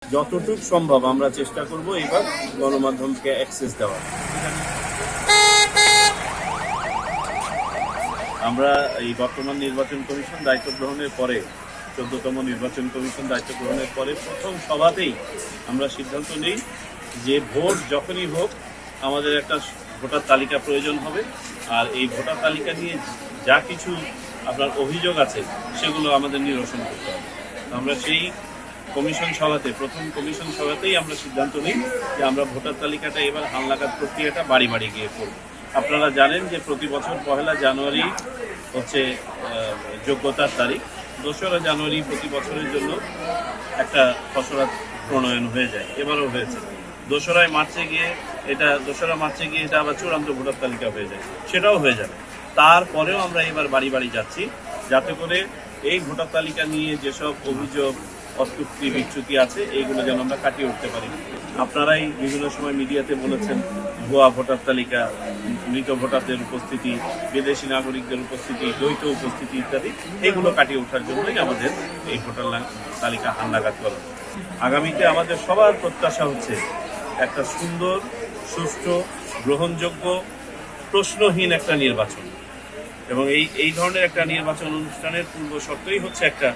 যতটুকু সম্ভব আমরা চেষ্টা করব এবার গণমাধ্যমকে অ্যাক্সেস দেওয়ার। আমরা এই বর্তমান নির্বাচন কমিশন দায়িত্ব গ্রহণের পরে 14তম নির্বাচন কমিশন দায়িত্ব গ্রহণের পরে প্রথম সভাতেই আমরা সিদ্ধান্ত নিই যে ভোট যখনই হোক আমাদের একটা ভোটার তালিকা প্রয়োজন হবে, আর এই ভোটার তালিকা নিয়ে যা কিছু আপনার অভিযোগ আছে সেগুলো আমাদের নিরসন করতে হবে। আমরা সেই কমিশন সভাতে প্রথম কমিশন সভাতেই আমরা সিদ্ধান্ত নিই যে আমরা ভোটার তালিকাটা এবার হালনাগাদ প্রক্রিয়াটা বাড়ি বাড়ি গিয়ে করব। আপনারা জানেন যে প্রতি বছর 1 জানুয়ারি হচ্ছে যোগ্যতার তারিখ। 2রা জানুয়ারি প্রতি বছরের জন্য একটা খসড়া প্রণয়ন হয়ে যায়, এবারও হয়েছে। 2রা মার্চে গিয়ে এটা আবার চূড়ান্ত ভোটার তালিকা হয়ে যায়, সেটাও হয়ে যাবে। তারপরেও আমরা এবার বাড়ি বাড়ি যাচ্ছি যাতে করে এই ভোটার তালিকা নিয়ে যেসব অভিযোগ অস্বীকৃতি বিচ্যুতি আছে এইগুলো যেন আমরা কাটিয়ে উঠতে পারি। আপনারাই বিভিন্ন সময় মিডিয়াতে বলেছেন ভুয়া ভোটার তালিকা, মৃত ভোটারদের উপস্থিতি, বিদেশি নাগরিকদের উপস্থিতি, দ্বৈত উপস্থিতি ইত্যাদি, এইগুলো কাটিয়ে ওঠার জন্যই আমাদের এই ভোটার তালিকা হালনাগাদ করা। আগামীতে আমাদের সবার প্রত্যাশা হচ্ছে একটা সুন্দর, সুষ্ঠু, গ্রহণযোগ্য, প্রশ্নহীন একটা নির্বাচন, এবং এই ধরনের একটা নির্বাচন অনুষ্ঠানের পূর্ব শর্তই হচ্ছে একটা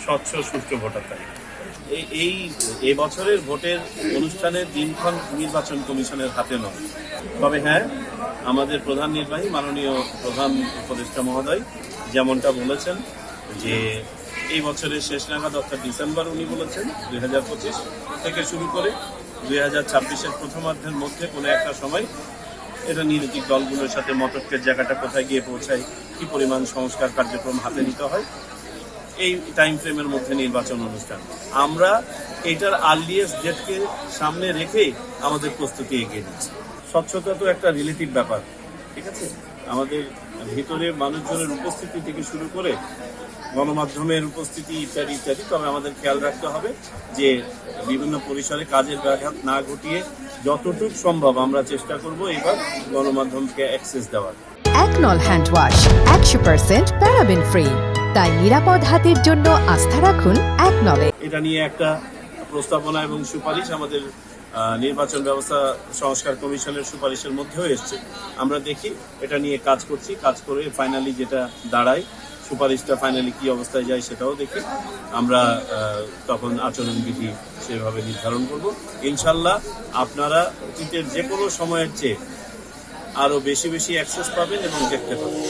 স্বচ্ছ সুষ্ঠু ভোটার তালিকা। এই বছরের ভোটের অনুষ্ঠানের দিনক্ষণ নির্বাচন কমিশনের হাতে নয়, তবে হ্যাঁ আমাদের প্রধান নির্বাহী মাননীয় প্রধান উপদেষ্টা মহোদয় যেমনটা বলেছেন যে এই বছরের শেষ নাগাদ অর্থাৎ ডিসেম্বর উনি বলেছেন 2025 থেকে শুরু করে 2026-এর প্রথমার্ধের মধ্যে কোনো একটা সময় এটা রাজনৈতিক দলগুলোর সাথে মতৈক্যের জায়গাটা কোথায় গিয়ে পৌঁছায়, কি পরিমাণ সংস্কার কার্যক্রম হাতে নিতে হয়, এই টাইম ফ্রেমের মধ্যে নির্বাচন অনুষ্ঠান। আমরা এইটার আর্লিয়েস্ট ডেটকে সামনে রেখেই আমাদের প্রস্তুতি এগিয়ে দিচ্ছি। স্বচ্ছতা তো একটা রিলেটিভ ব্যাপার, ঠিক আছে? আমাদের ভিতরে মানুষজনের উপস্থিতি থেকে শুরু করে গণমাধ্যমের উপস্থিতি ইত্যাদি ইত্যাদি, তবে আমাদের খেয়াল রাখতে হবে যে বিভিন্ন পরিসরে কাজের ব্যাঘাত না ঘটিয়ে যতটুকু সম্ভব আমরা চেষ্টা করব এবার গণমাধ্যমকে অ্যাক্সেস দেওয়ার। একনল হ্যান্ড ওয়াশ 100% প্যারাবেন ফ্রি, তাই নিরাপদ হাতের জন্য আস্থা রাখুন একনলে। এটা নিয়ে একটা প্রস্তাবনা এবং সুপারিশ আমাদের নির্বাচন ব্যবস্থা সংস্কার কমিশনের সুপারিশের মধ্যেও এসছে। আমরা দেখি, এটা নিয়ে কাজ করছি, কাজ করে ফাইনালি যেটা দাঁড়ায়, সুপারিশটা ফাইনালি কি অবস্থায় যায় সেটাও দেখি। আমরা তখন আচরণবিধি সেভাবে নির্ধারণ করব। ইনশাল্লাহ আপনারা অতীতের যে কোনো সময়ের চেয়ে আরও বেশি বেশি অ্যাক্সেস পাবেন এবং দেখতে পাবেন।